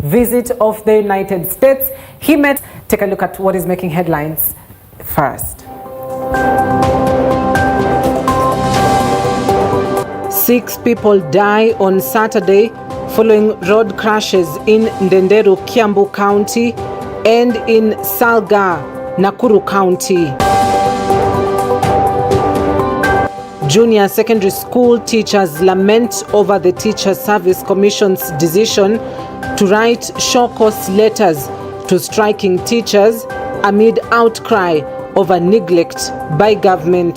visit of the United States. He met. Take a look at what is making headlines first. 6 people die on Saturday following road crashes in Ndenderu, Kiambu County and in Salga, Nakuru County. Junior secondary school teachers lament over the Teacher Service Commission's decision to write show-cause letters to striking teachers amid outcry over neglect by government.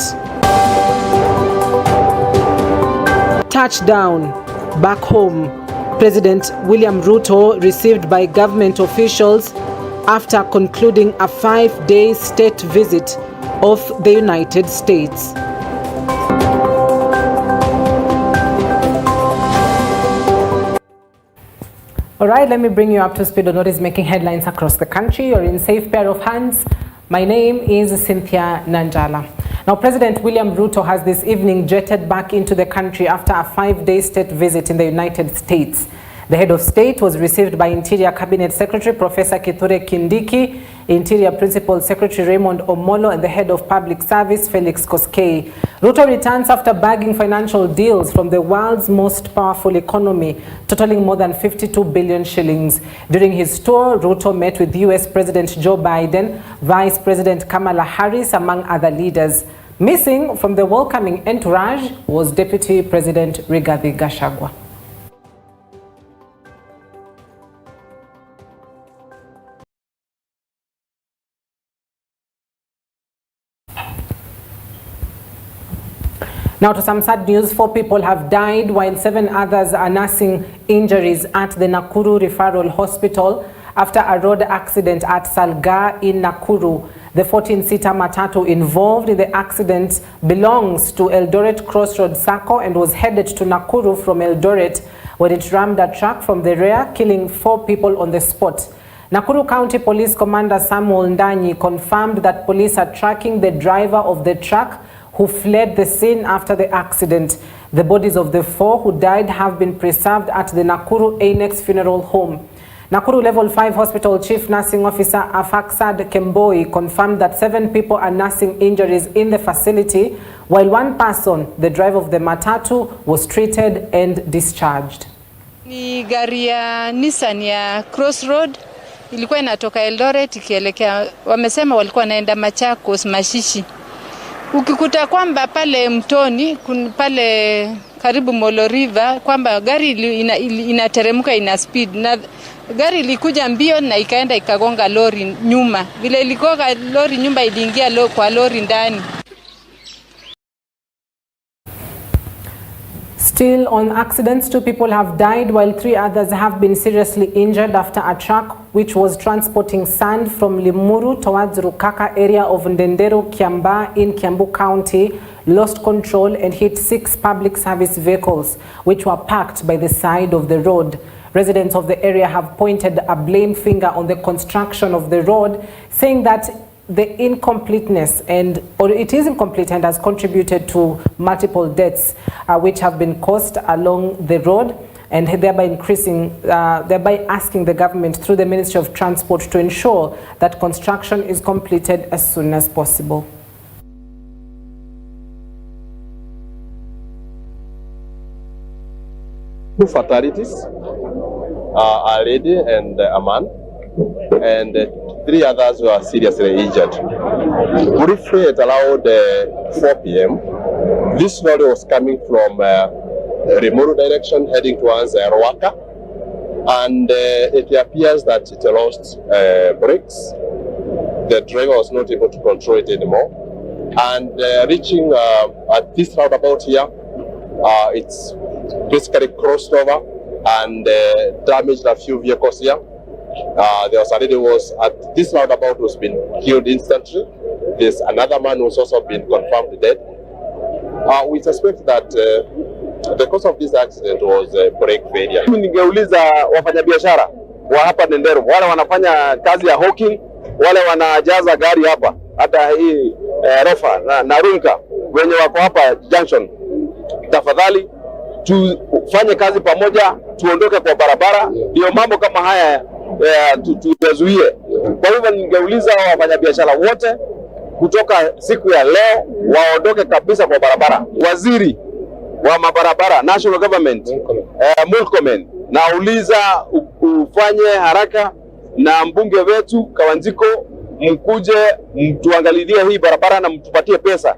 Touchdown back home. President William Ruto received by government officials after concluding a 5-day state visit of the United States. All right, let me bring you up to speed on what is making headlines across the country. You're in safe pair of hands. My name is Cynthia Nanjala. Now, President William Ruto has this evening jetted back into the country after a 5-day state visit in the United States. The head of state was received by Interior Cabinet Secretary Professor Kithure Kindiki, Interior Principal Secretary Raymond Omolo, and the head of Public Service Felix Koskei. Ruto returns after bagging financial deals from the world's most powerful economy, totaling more than 52 billion shillings. During his tour, Ruto met with US President Joe Biden, Vice President Kamala Harris, among other leaders. Missing from the welcoming entourage was Deputy President Rigathi Gachagua. Now to some sad news, 4 people have died while 7 others are nursing injuries at the Nakuru Referral Hospital after a road accident at Salga in Nakuru. The 14-seater matatu involved in the accident belongs to Eldoret Crossroad Sacco and was headed to Nakuru from Eldoret when it rammed a truck from the rear, killing 4 people on the spot. Nakuru County Police Commander Samuel Ndanyi confirmed that police are tracking the driver of the truck who fled the scene after the accident. The bodies of the 4 who died have been preserved at the Nakuru Annex Funeral Home. Nakuru Level 5 Hospital Chief Nursing Officer Afaksad Kemboi confirmed that 7 people are nursing injuries in the facility, while 1 person, the driver of the matatu, was treated and discharged. Ni gari ya Nissan ya Crossroad ilikuwa inatoka Eldoret ikielekea, wamesema walikuwa naenda Machakos Mashishi. Ukikuta kwamba pale mtoni pale karibu Molo River kwamba gari inateremka ina speed na gari ilikuja mbio na ikaenda ikagonga lori nyuma. Vile iligonga lori nyuma iliingia kwa lori ndani. Still on accidents, 2 people have died while 3 others have been seriously injured after a truck which was transporting sand from Limuru towards Rukaka area of Ndenderu, Kiamba in Kiambu County lost control and hit 6 public service vehicles which were parked by the side of the road. Residents of the area have pointed a blame finger on the construction of the road, saying that the incompleteness it is incomplete and has contributed to multiple deaths which have been caused along the road, and thereby asking the government through the Ministry of Transport to ensure that construction is completed as soon as possible. Two fatalities, a lady and a man, and 3 others were seriously injured. Briefly at around 4 p.m., this lorry was coming from Rimuru direction heading towards Rwaka, and it appears that it lost brakes. The driver was not able to control it anymore, and reaching at this roundabout here, it's basically crossed over and damaged a few vehicles here. There was a lady who was at this roundabout who's been killed instantly. There's another man who's also been confirmed dead. We suspect that the cause of this accident was brake failure. Ningeuliza wafanyabiashara wa hapa Ndenderu, wale wanafanya kazi ya hawking, wale wanajaza gari hapa, hata hii Rofa na Runka, wenye wako hapa junction, tafadhali tufanye kazi pamoja. tuondoke kwa barabara, ndio mambo kama haya tuyazuie. Kwa hivyo ningeuliza wafanyabiashara wote kutoka siku ya leo waondoke kabisa kwa barabara. Waziri wa mabarabara, National Government, Murkomen, nauliza ufanye haraka na mbunge wetu Kawanjiko, mkuje mtuangalilie hii barabara na mtupatie pesa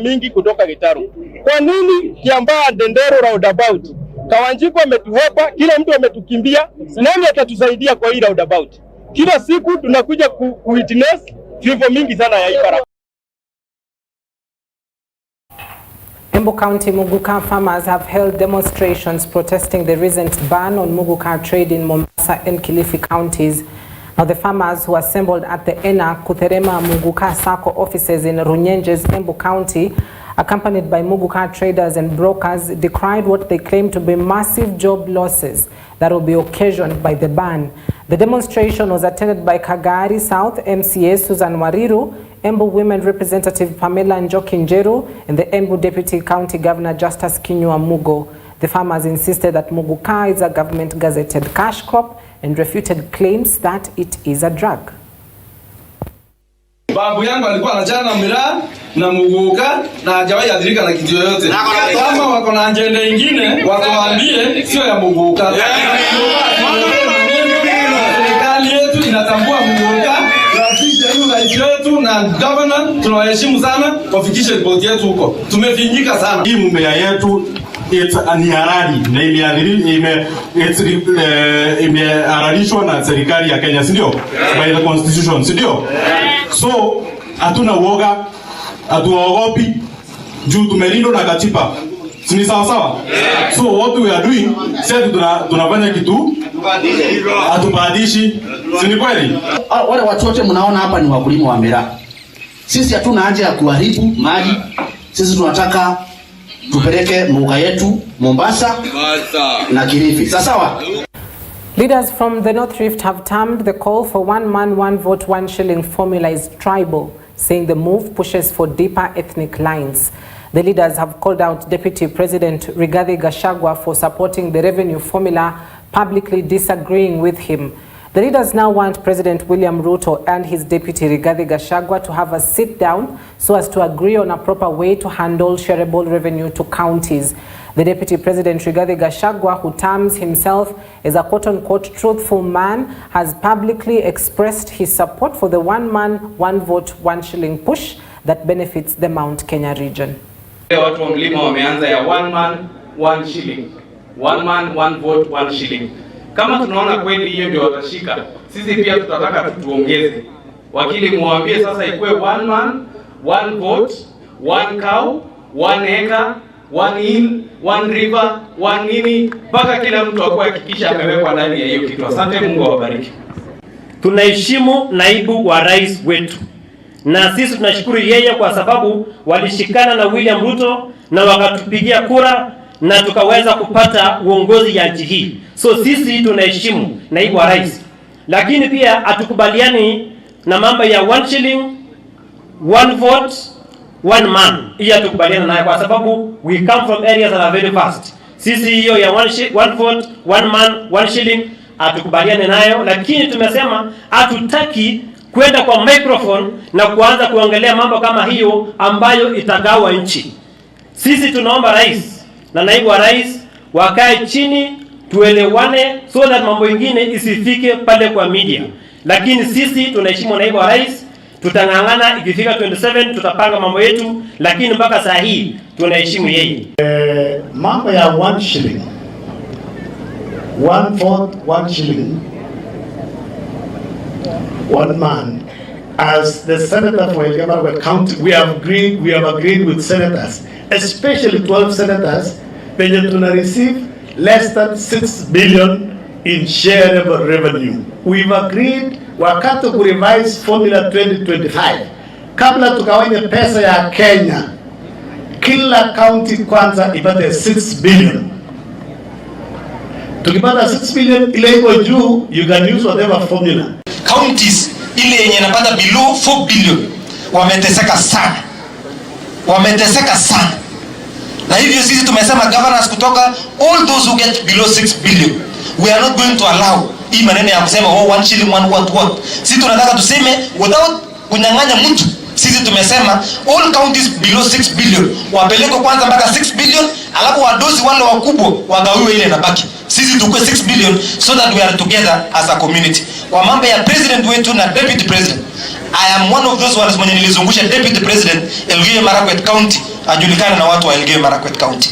mingi kutoka Gitaru. Kwa nini Kiambaa Ndendero roundabout? Kawanjiko ametuhepa, kila mtu ametukimbia, nani atatusaidia kwa hii roundabout? Kila siku tunakuja witness vifo mingi sana ya hii barabara. Embu County Muguka farmers have held demonstrations protesting the recent ban on Muguka trade in Mombasa and Kilifi counties. Now, the farmers who assembled at the Ena Kutherema Muguka Sacco offices in Runyenjes, Embu County, accompanied by Muguka traders and brokers, decried what they claim to be massive job losses that will be occasioned by the ban. The demonstration was attended by Kagari South MCA Susan Wariru, Embu Women Representative Pamela Njoki Njeru, and the Embu Deputy County Governor Justus Kinyua Mugo. The farmers insisted that Muguka is a government gazetted cash crop and refuted claims that it is a drug. Babu yangu alikuwa anachana miraa na Muguka na hajawahi adhirika na kitu yoyote. Kama wako na ajenda nyingine watuambie, sio ya Muguka. Serikali yetu inatambua Muguka, rais wetu na governor tunawaheshimu sana, wafikishe ripoti yetu huko. Tumefinyika sana. Hii mmea yetu ni halali na imehalalishwa na serikali ya Kenya, si ndio? By the constitution, si ndio? So hatuna uoga, hatuogopi juu tumelindwa na katiba. Si ni sawa sawa? So what we are doing, sasa tunafanya kitu hatubadishi. Si ni kweli? Wale watu wote mnaona hapa ni wakulima wa miraa. Sisi hatuna haja ya kuharibu maji. Sisi tunataka tupeleke mboga yetu Mombasa na Kilifi. Sawa? Leaders from the North Rift have termed the call for one man, one vote, one shilling formula is tribal, saying the move pushes for deeper ethnic lines. The leaders have called out Deputy President Rigathi Gachagua for supporting the revenue formula, publicly disagreeing with him. The leaders now want President William Ruto and his deputy Rigathi Gachagua to have a sit down so as to agree on a proper way to handle shareable revenue to counties. The Deputy President Rigathi Gachagua, who terms himself as a quote-unquote truthful man, has publicly expressed his support for the one man, one vote, one shilling push that benefits the Mount Kenya region. Watu wa mlima wameanza ya one man, one shilling. One man, one vote, one shilling. Kama tunaona kweli hiyo ndio watashika, sisi pia tutataka tuongeze. Wakili muambie sasa ikuwe one man, one vote, one cow, one acre, one in, one river, one nini, mpaka kila mtu akue hakikisha amewekwa ndani ya hiyo kitu. Asante, Mungu awabariki. Tunaheshimu naibu wa rais wetu, na sisi tunashukuru yeye kwa sababu walishikana na William Ruto na wakatupigia kura na tukaweza kupata uongozi ya nchi hii. So sisi tunaheshimu naibu wa rais, lakini pia hatukubaliani na mambo ya one shilling, one vote, one man. Hiyo hatukubaliana nayo kwa sababu we come from areas that are very fast. Sisi hiyo ya one vote, one man, one shilling hatukubaliane nayo, lakini tumesema hatutaki kwenda kwa microphone na kuanza kuongelea mambo kama hiyo ambayo itagawa nchi. Sisi tunaomba rais na naibu wa rais wakae chini tuelewane so that mambo mengine isifike pale kwa media. Lakini sisi tunaheshimu naibu wa rais, tutangangana ikifika 27 tutapanga mambo yetu, lakini mpaka saa hii tunaheshimu yeye. Mambo ya one shilling, one vote, one shilling, one man. As the senator for Elgeyo County, we have agreed with senators, especially 12 senators, penye tuna receive less than 6 billion in shareable revenue. We've agreed wakati ku revise formula 2025, kabla tukawanye pesa ya Kenya, kila county kwanza ipate 6 billion. Tukipata 6 billion ile iko juu, you can use whatever formula. Counties ile yenye inapata below 4 billion wameteseka sana. Na hivyo sisi tumesema governors kutoka all those who get below 6 billion, we are not going to allow hii maneno ya kusema 1 shilling 1 what. Sisi tunataka tuseme without kunyang'anya mtu. Sisi tumesema all counties below 6 billion wapelekwe kwanza mpaka 6 billion, alafu wadosi wale wakubwa wagawiwe ile nabaki. Sisi tukue 6 billion so that we are together as a community. Kwa mambo ya president wetu na deputy president, I am one of those ones mwenye nilizungusha deputy president Elgeyo Marakwet County ajulikana na watu wa Elgeyo Marakwet County.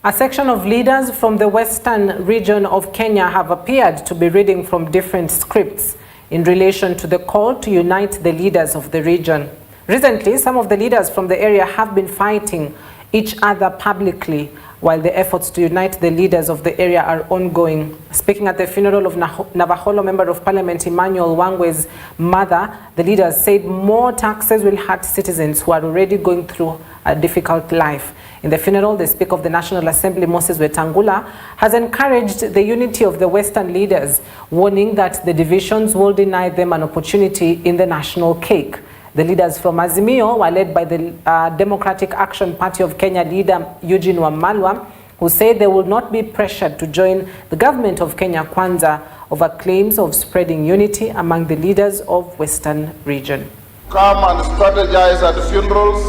A section of leaders from the western region of Kenya have appeared to be reading from different scripts in relation to the call to unite the leaders of the region. Recently, some of the leaders from the area have been fighting each other publicly, while the efforts to unite the leaders of the area are ongoing. Speaking at the funeral of Navaholo Member of Parliament Emmanuel Wangwe's mother, the leaders said more taxes will hurt citizens who are already going through a difficult life. In the funeral, the Speaker of the National Assembly, Moses Wetangula, has encouraged the unity of the Western leaders, warning that the divisions will deny them an opportunity in the national cake. The leaders from Azimio were led by the Democratic Action Party of Kenya leader Eugene Wamalwa, who said they will not be pressured to join the government of Kenya Kwanza over claims of spreading unity among the leaders of Western region. Come and strategize at funerals.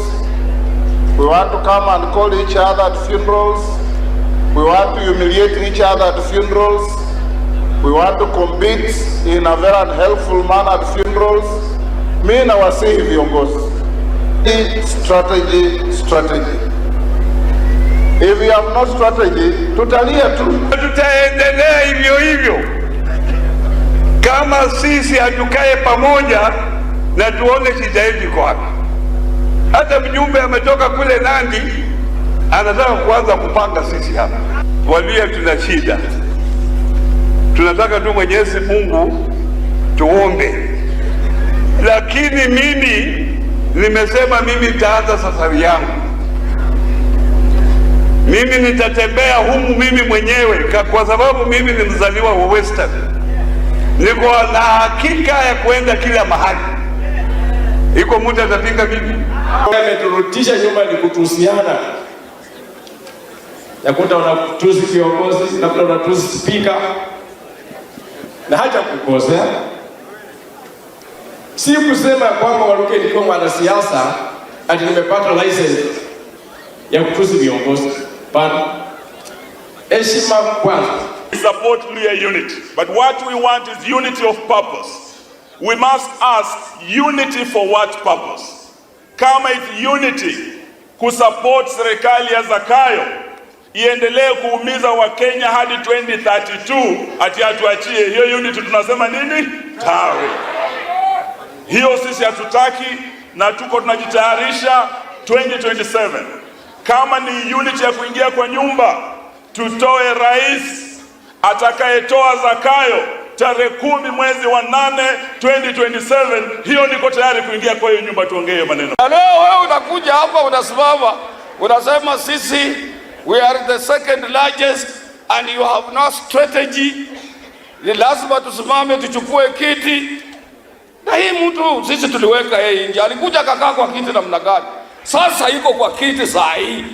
We want to come and call each other at funerals. We want to humiliate each other at funerals. We want to compete in a very unhelpful manner at funerals. Mimi nawasihi viongozi, strategy. If we have no strategy, tutalia tu. Tutaendelea hivyo hivyo kama sisi hatukae pamoja na tuone shida yetu iko wapi. Hata mjumbe ametoka kule Nandi anataka kuanza kupanga sisi hapa. Walia tuna shida. Tunataka tu Mwenyezi Mungu tuombe. Lakini mimi nimesema mimi nitaanza safari yangu. Mimi nitatembea humu mimi mwenyewe kwa sababu mimi ni mzaliwa wa Western. Niko na hakika ya kwenda kila mahali. Iko mtu atapinga mimi? Ameturudisha nyuma ni kutusiana. Yakuta unatusi kiongozi, na unatusi speaker. Na haja kukosea. Si kusema kwamba Waluke nilikuwa mwanasiasa ati nimepata license ya kutusi viongozi. But heshima kwanza. We support clear unity, but what we want is unity of purpose. We must ask unity for what purpose? Kama it's unity kusupport serikali ya Zakayo iendelee kuumiza Wakenya hadi 2032 ati atuachie hiyo unity, tunasema nini? Tawe. Hiyo sisi hatutaki na tuko tunajitayarisha 2027. Kama ni unity ya kuingia kwa nyumba, tutoe rais atakayetoa Zakayo tarehe 10 mwezi wa 8 2027. Hiyo niko tayari kuingia kwa hiyo nyumba tuongee maneno. Leo wewe unakuja hapa unasimama unasema sisi we are the second largest and you have no strategy. Ni lazima tusimame tuchukue kiti. Na hii mtu sisi tuliweka yeye nje. Alikuja kakaa kwa kiti namna gani? Sasa yuko kwa kiti saa hii.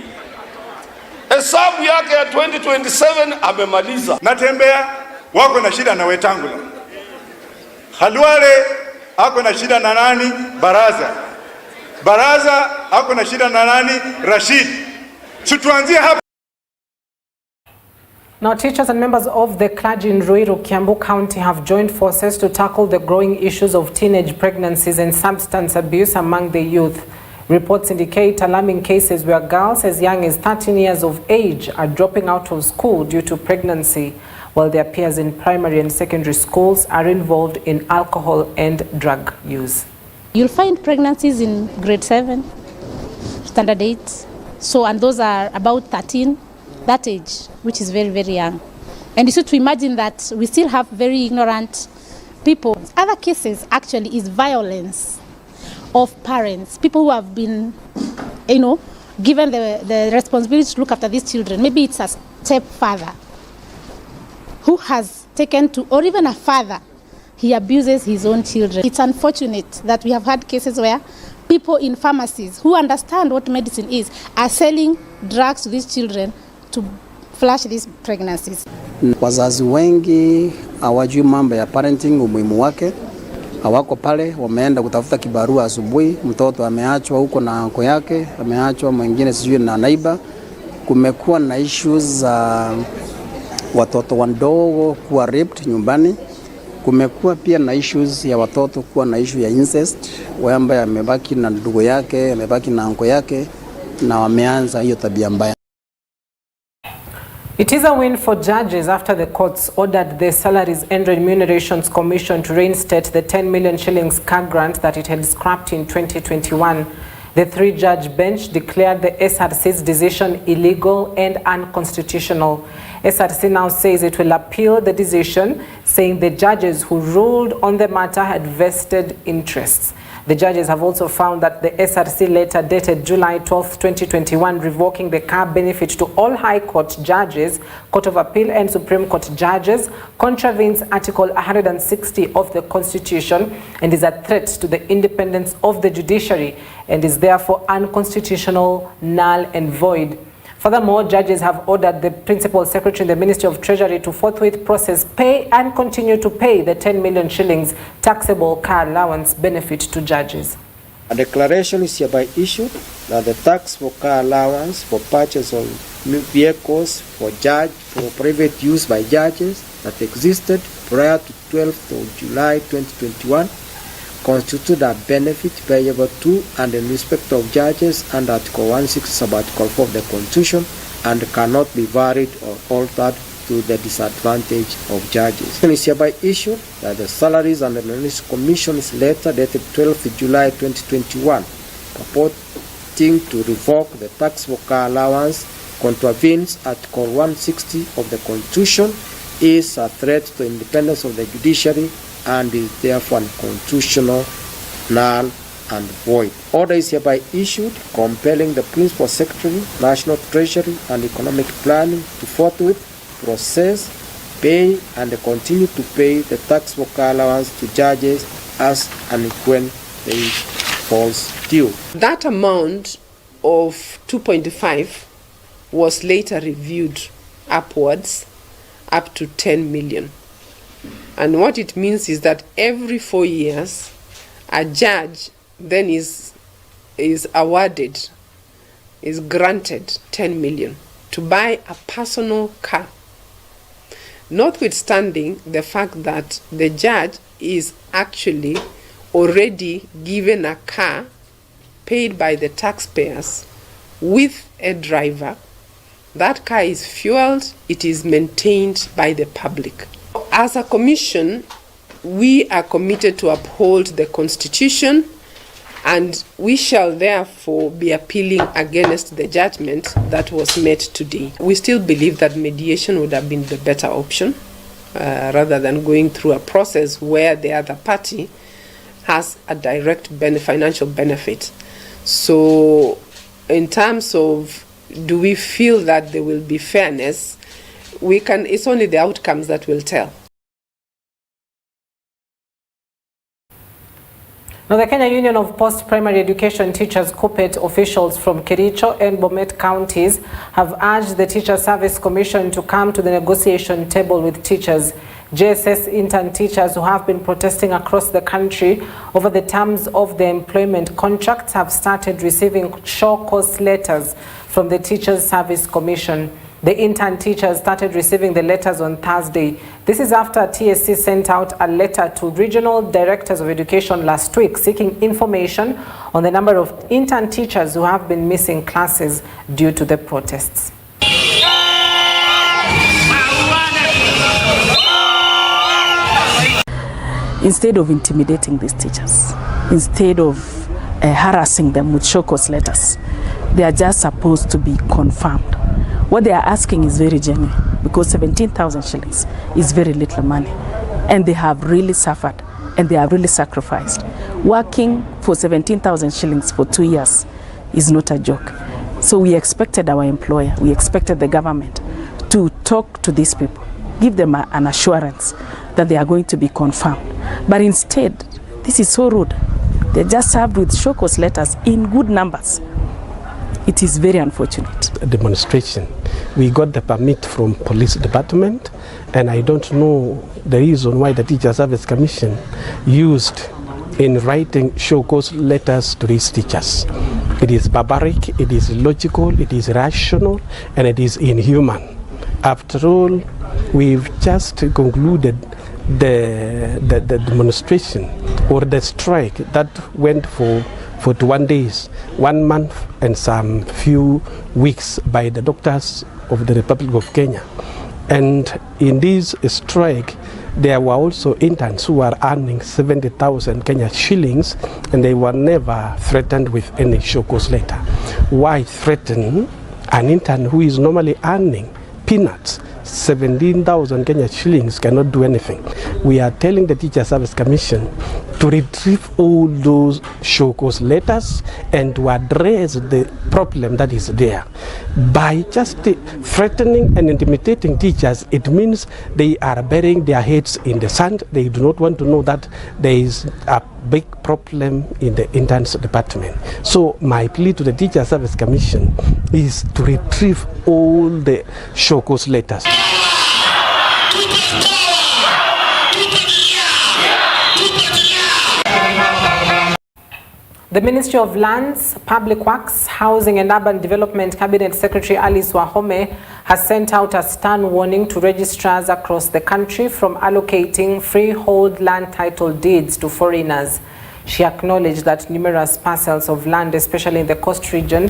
Hesabu yake ya 2027 amemaliza. Natembea wako na shida na Wetangula. Khalwale ako na shida na nani? Baraza ako na shida na nani? Rashid. Tuanzie hapa. Now, teachers and members of the clergy in Ruiru, Kiambu County have joined forces to tackle the growing issues of teenage pregnancies and substance abuse among the youth. Reports indicate alarming cases where girls as young as 13 years of age are dropping out of school due to pregnancy, while their peers in primary and secondary schools are involved in alcohol and drug use. You'll find pregnancies in grade 7, standard 8, and those are about 13, that age, which is very, very young. And you should imagine that we still have very ignorant people. Other cases actually is violence of parents, people who have been, given the responsibility to look after these children. Maybe it's a stepfather who has taken to, or even a father, he abuses his own children. It's unfortunate that we have had cases where people in pharmacies who understand what medicine is are selling drugs to these children to flush these pregnancies. Wazazi wengi hawajui mambo ya parenting, umuhimu wake. Hawako pale, wameenda kutafuta kibarua asubuhi, mtoto ameachwa huko na anko yake, ameachwa mwingine sijui na naiba. Kumekuwa na issues za watoto wadogo kuwa raped nyumbani. Kumekuwa pia na issues ya watoto kuwa na issue ya incest, ambaye amebaki na ndugu yake, amebaki na anko yake na wameanza hiyo tabia mbaya. It is a win for judges after the courts ordered the Salaries and Remunerations Commission to reinstate the 10 million shillings car grant that it had scrapped in 2021. The three-judge bench declared the SRC's decision illegal and unconstitutional. SRC now says it will appeal the decision, saying the judges who ruled on the matter had vested interests. The judges have also found that the SRC letter dated July 12, 2021, revoking the car benefit to all High Court judges, Court of Appeal and Supreme Court judges, contravenes Article 160 of the Constitution and is a threat to the independence of the judiciary and is therefore unconstitutional, null and void. Furthermore, judges have ordered the Principal Secretary in the Ministry of Treasury to forthwith process, pay and continue to pay the 10 million shillings taxable car allowance benefit to judges. A declaration is hereby issued that the tax for car allowance for purchase of vehicles for private use by judges that existed prior to 12th of July 2021 constitute a benefit payable to and in respect of judges under Article 160 sub-Article 4 of the Constitution and cannot be varied or altered to the disadvantage of judges. It is hereby issued that the Salaries and Remunerations Commission's letter dated 12th July 2021 purporting to revoke the tax for car allowance contravenes Article 160 of the Constitution is a threat to the independence of the judiciary and is therefore unconstitutional, null and void. Order is hereby issued compelling the Principal Secretary, National Treasury and Economic Planning to forthwith process, pay and continue to pay the tax for car allowance to judges as and when they falls due. That amount of 2.5 was later reviewed upwards up to 10 million. And what it means is that every 4 years, a judge then is awarded, is granted 10 million to buy a personal car. Notwithstanding the fact that the judge is actually already given a car paid by the taxpayers with a driver. That car is fueled, it is maintained by the public. As a commission, we are committed to uphold the Constitution and we shall therefore be appealing against the judgment that was made today. We still believe that mediation would have been the better option rather than going through a process where the other party has a direct financial benefit. So in terms of do we feel that there will be fairness, it's only the outcomes that will tell. Now, the Kenya Union of Post-Primary Education Teachers CUPET officials from Kericho and Bomet counties have urged the Teacher Service Commission to come to the negotiation table with teachers. JSS intern teachers who have been protesting across the country over the terms of their employment contracts have started receiving show cause letters from the Teachers Service Commission. The intern teachers started receiving the letters on Thursday. This is after TSC sent out a letter to regional directors of education last week seeking information on the number of intern teachers who have been missing classes due to the protests. Instead of intimidating these teachers, instead of harassing them with show cause letters, they are just supposed to be confirmed. What they are asking is very genuine because 17,000 shillings is very little money and they have really suffered and they have really sacrificed. Working for 17,000 shillings for 2 years is not a joke. So we expected our employer, we expected the government to talk to these people, give them an assurance that they are going to be confirmed. But instead, this is so rude. They're just served with show cause letters in good numbers. It is very unfortunate. Demonstration. We got the permit from police department, and I don't know the reason why the Teacher Service Commission used in writing show cause letters to these teachers. It is barbaric, it is illogical, it is irrational, and it is inhuman. After all, we've just concluded the demonstration or the strike that went for 21 days, 1 month and some few weeks by the doctors of the Republic of Kenya. And in this strike, there were also interns who were earning 70,000 Kenya shillings, and they were never threatened with any show cause letter. Why threaten an intern who is normally earning peanuts? 17,000 Kenya shillings cannot do anything. We are telling the Teacher Service Commission to retrieve all those show cause letters and to address the problem that is there. By just threatening and intimidating teachers, it means they are burying their heads in the sand. They do not want to know that there is a big problem in the interns department. So my plea to the Teacher Service Commission is to retrieve all the show cause letters. The Ministry of Lands, Public Works, Housing and Urban Development Cabinet Secretary Alice Wahome has sent out a stern warning to registrars across the country from allocating freehold land title deeds to foreigners. She acknowledged that numerous parcels of land, especially in the coast region,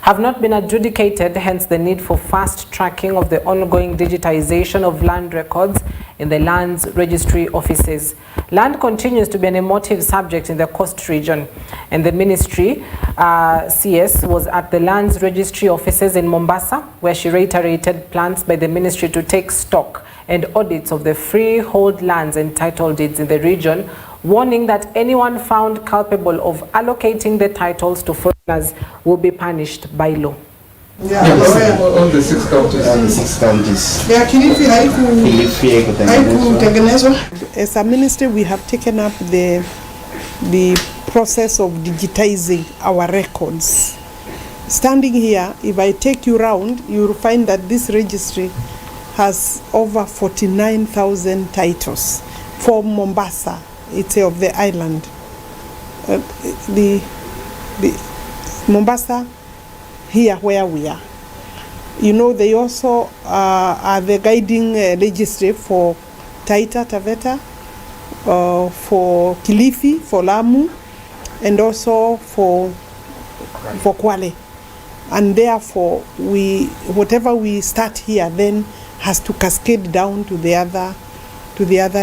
have not been adjudicated, hence the need for fast tracking of the ongoing digitization of land records in the lands registry offices. Land continues to be an emotive subject in the coast region, and the ministry, CS, was at the lands registry offices in Mombasa, where she reiterated plans by the ministry to take stock and audits of the freehold lands and title deeds in the region, warning that anyone found culpable of allocating the titles to foreigners will be punished by law. Yeah, on the 6 counties. On the 6 counties. Yeah, Kilifi haikutengenezwa. As a ministry, we have taken up the process of digitizing our records. Standing here, if I take you round, you will find that this registry has over 49,000 titles for Mombasa. It's of the island. The Mombasa, here where we are. You know, they also are the guiding registry for Taita Taveta, for Kilifi, for Lamu, and also for Kwale. And therefore, whatever we start here then has to cascade down to the other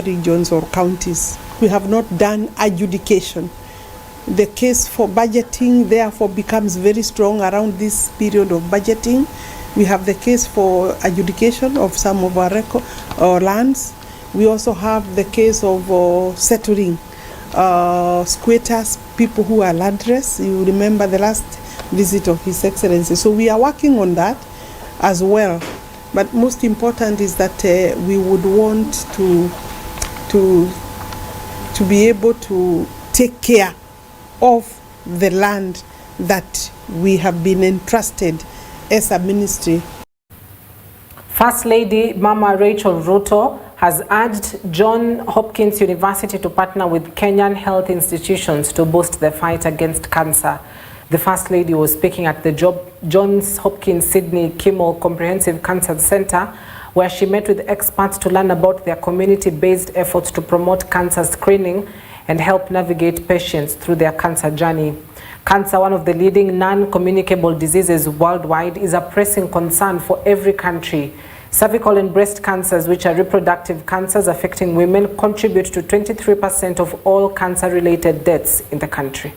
regions or counties. We have not done adjudication. The case for budgeting therefore becomes very strong around this period of budgeting. We have the case for adjudication of some of our lands. We also have the case of settling squatters, people who are landless. You remember the last visit of His Excellency. So we are working on that as well. But most important is that we would want to be able to take care of the land that we have been entrusted as a ministry. First Lady Mama Rachel Ruto has urged Johns Hopkins University to partner with Kenyan health institutions to boost the fight against cancer. The First Lady was speaking at the Johns Hopkins Sydney Kimmel Comprehensive Cancer Center, where she met with experts to learn about their community-based efforts to promote cancer screening and help navigate patients through their cancer journey. Cancer, one of the leading non-communicable diseases worldwide, is a pressing concern for every country. Cervical and breast cancers, which are reproductive cancers affecting women, contribute to 23% of all cancer-related deaths in the country.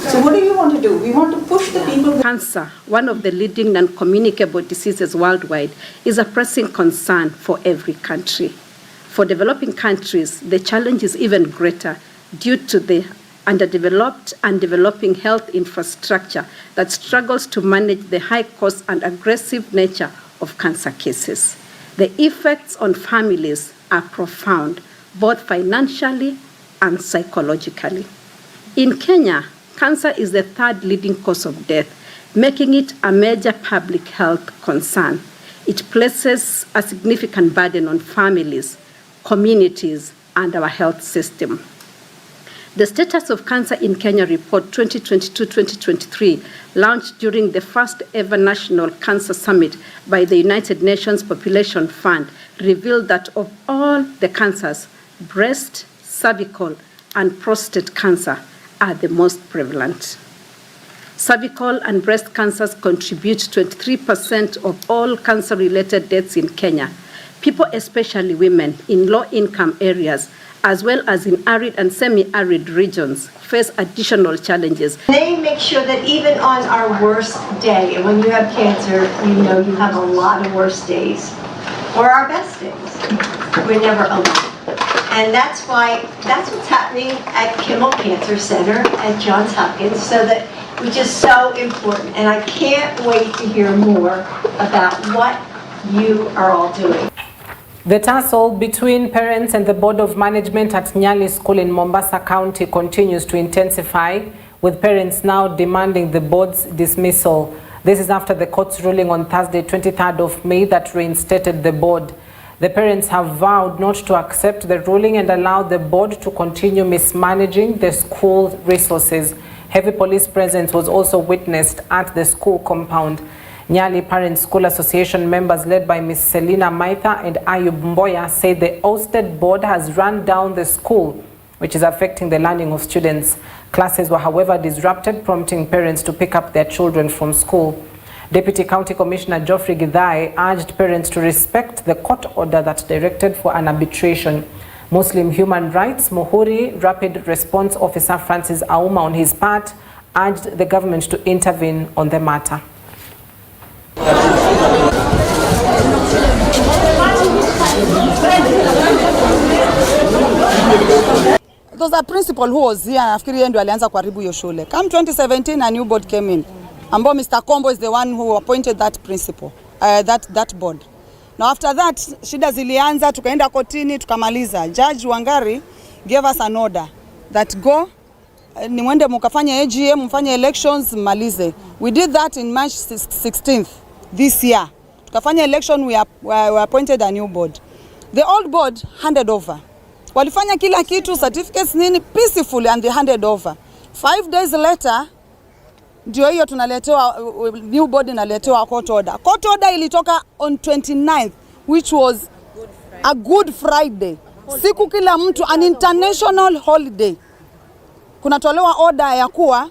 So what do you want to do? We want to push the people. Cancer, one of the leading non-communicable diseases worldwide, is a pressing concern for every country. For developing countries, the challenge is even greater due to the underdeveloped and developing health infrastructure that struggles to manage the high cost and aggressive nature of cancer cases. The effects on families are profound, both financially and psychologically. In Kenya, cancer is the third leading cause of death, making it a major public health concern. It places a significant burden on families, communities, and our health system. The Status of Cancer in Kenya Report 2022-2023, launched during the first ever National Cancer Summit by the United Nations Population Fund, revealed that of all the cancers, breast, cervical, and prostate cancer are the most prevalent. Cervical and breast cancers contribute 23% of all cancer-related deaths in Kenya. People, especially women in low-income areas, as well as in arid and semi-arid regions, face additional challenges. They make sure that even on our worst day, and when you have cancer, you know you have a lot of worst days, or our best days. We're never alone. And that's what's happening at Kimmel Cancer Center at Johns Hopkins, which is so important. And I can't wait to hear more about what you are all doing. The tussle between parents and the Board of Management at Nyali School in Mombasa County continues to intensify, with parents now demanding the board's dismissal. This is after the court's ruling on Thursday, 23rd of May, that reinstated the board. The parents have vowed not to accept the ruling and allow the board to continue mismanaging the school's resources. Heavy police presence was also witnessed at the school compound. Nyali Parent School Association members led by Ms. Selina Maitha and Ayub Mboya say the ousted board has run down the school, which is affecting the learning of students. Classes were, however, disrupted, prompting parents to pick up their children from school. Deputy County Commissioner Geoffrey Githai urged parents to respect the court order that directed for an arbitration. Muslim Human Rights Muhuri Rapid Response Officer Francis Auma, on his part, urged the government to intervene on the matter. It was a principal who was here, nafikiri yeye ndio alianza kuharibu hiyo shule. Come 2017 a new board came in. Ambao Mr. Kombo is the one who appointed that principal, that board. Now after that, shida zilianza, tukaenda kotini, tukamaliza. Judge Wangari gave us an order that go, ni mwende mukafanya AGM, mfanye elections, malize. We did that in March 16th this year. Tukafanya election, we appointed a new board. The old board handed over. Walifanya kila kitu, certificates nini, peacefully, and they handed over. 5 days later, ndio hiyo tunaletewa, new board inaletewa court order. Court order ilitoka on 29th, which was a Good Friday. Siku kila mtu, an international holiday. Kunatolewa order ya kuwa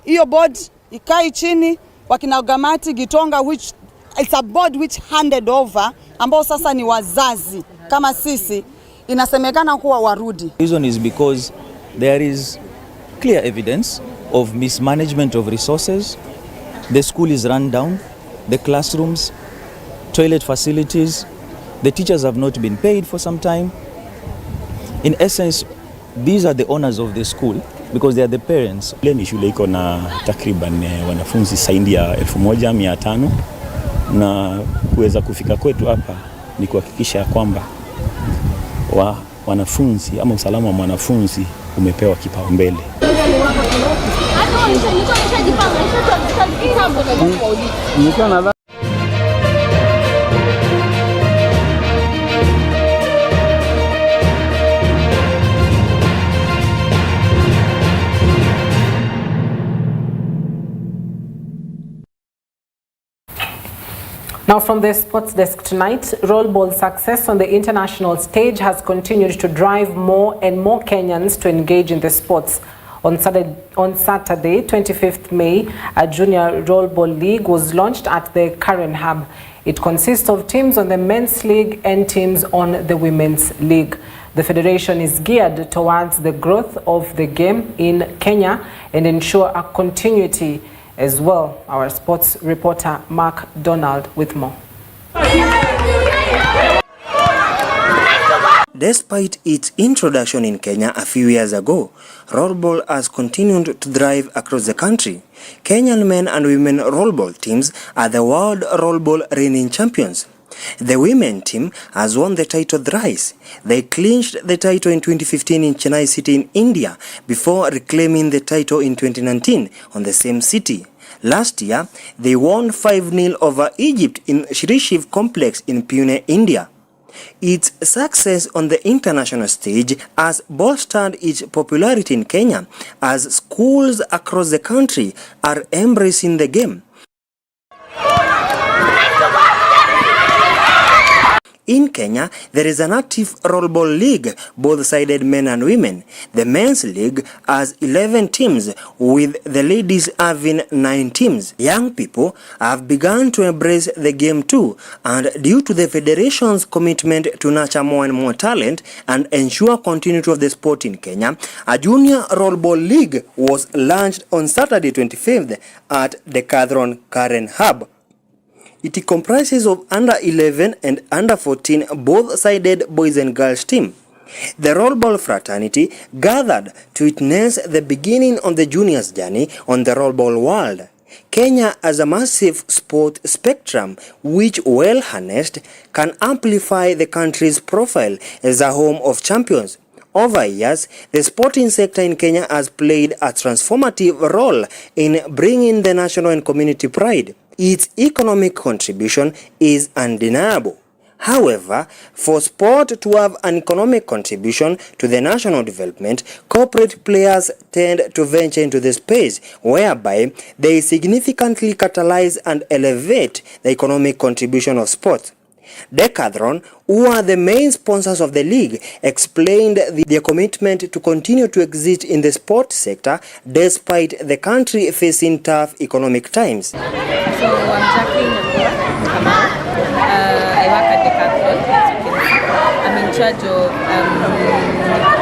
hiyo board ikai chini, wakina Gamati Gitonga, which it's a board which handed over, ambao sasa ni wazazi kama sisi, inasemekana kuwa warudi. Reason is because there is clear evidence of mismanagement of resources. The school is run down, the classrooms, toilet facilities, the teachers have not been paid for some time. In essence, these are the owners of the school because they are the parents. Ni shule iko na takriban wanafunzi zaidi ya 1500 na kuweza kufika kwetu hapa ni kuhakikisha kwamba wanafunzi ama usalama wa mwanafunzi umepewa kipaumbele. Now from the sports desk tonight, rollball success on the international stage has continued to drive more and more Kenyans to engage in the sports. On Saturday, 25th May, a junior rollball league was launched at the Karen Hub. It consists of teams on the men's league and teams on the women's league. The federation is geared towards the growth of the game in Kenya and ensure a continuity as well. Our sports reporter Mark Donald with more. Despite its introduction in Kenya a few years ago, rollball has continued to thrive across the country. Kenyan men and women rollball teams are the world rollball reigning champions. The women team has won the title thrice. They clinched the title in 2015 in Chennai City in India before reclaiming the title in 2019 on the same city. Last year, they won 5-0 over Egypt in Shri Shiv Complex in Pune, India. Its success on the international stage has bolstered its popularity in Kenya as schools across the country are embracing the game. In Kenya, there is an active rollball league, both-sided men and women. The men's league has 11 teams, with the ladies having 9 teams. Young people have begun to embrace the game too, and due to the federation's commitment to nurture more and more talent and ensure continuity of the sport in Kenya, a junior rollball league was launched on Saturday 25th at the Decathlon Karen Hub. It comprises of under 11 and under 14 both-sided boys and girls team. The rollball fraternity gathered to witness the beginning of the juniors' journey on the rollball world. Kenya has a massive sport spectrum which, well harnessed, can amplify the country's profile as a home of champions. Over years, the sporting sector in Kenya has played a transformative role in bringing the national and community pride. Its economic contribution is undeniable. However, for sport to have an economic contribution to the national development, corporate players tend to venture into the space whereby they significantly catalyze and elevate the economic contribution of sport. Decathlon, who are the main sponsors of the league, explained their commitment to continue to exist in the sport sector despite the country facing tough economic times. So I'm Jacqueline Kamal. I work at Decathlon. I'm in charge of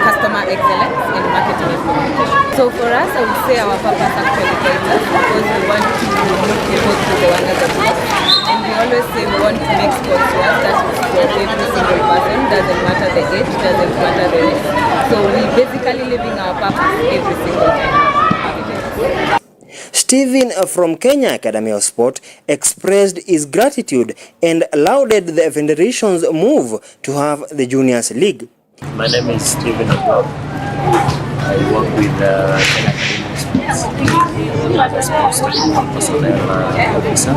customer excellence in marketing and communication. So for us, I would say our purpose actually guides us because we want to move people to the wonders of sports. And we always say we want to make sports work that is for every single person, doesn't matter the age, doesn't matter the race. So we basically living our purpose every single time. Stephen from Kenya Academy of Sport expressed his gratitude and lauded the federation's move to have the Juniors League. My name is Stephen Agwab. I work with Kenya Academy of Sports as a sports technical personnel officer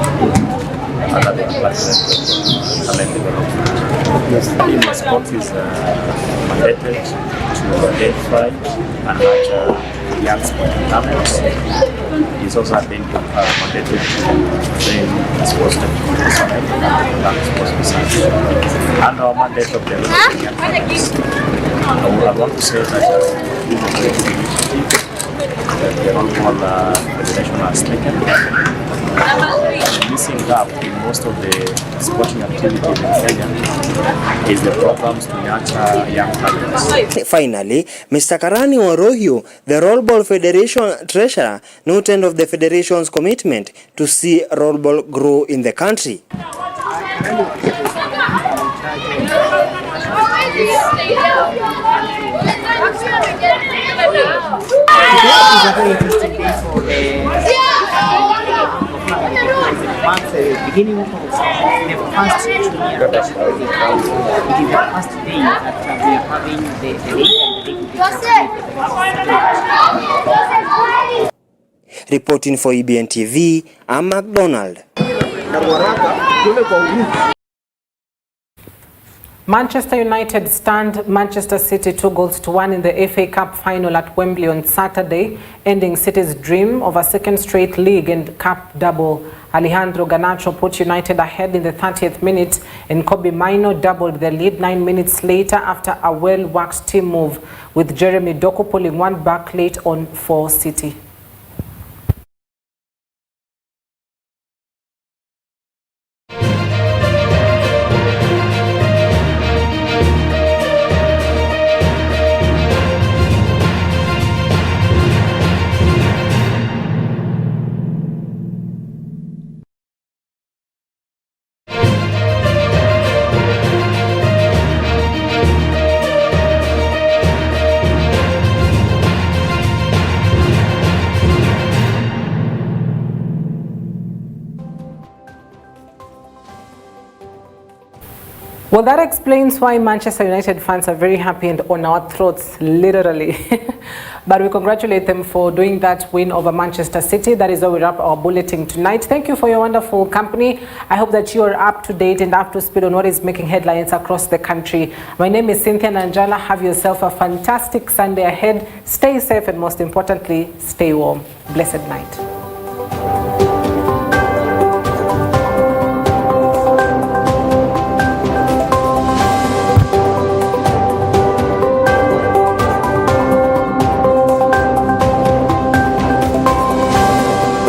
under the department of talent development. In sports is mandated to identify and nurture young sporting talents. It's also mandated to train sports technical personnel and sports research. And our mandate of developing young talents. I want to say that we have a very good initiative that the Rollball Federation has taken. The missing gap in most of the sporting activities in Kenya is the programs to nurture young talents. Finally, Mr. Karani Orohio, the Rollball Federation treasurer, noted of the federation's commitment to see rollball grow in the country. Marks the beginning of the first junior. It is the first day that we are having the league and the league. Reporting for EBN TV, I'm McDonald. Manchester United stunned Manchester City 2-1 in the FA Cup final at Wembley on Saturday, ending City's dream of a second straight league and cup double. Alejandro Garnacho put United ahead in the 30th minute, and Kobe Mino doubled the lead 9 minutes later after a well-worked team move, with Jeremy Doku pulling one back late on for City. Well, that explains why Manchester United fans are very happy and on our throats, literally. But we congratulate them for doing that win over Manchester City. That is how we wrap our bulletin tonight. Thank you for your wonderful company. I hope that you are up to date and up to speed on what is making headlines across the country. My name is Cynthia Nanjala. Have yourself a fantastic Sunday ahead. Stay safe and most importantly, stay warm. Blessed night.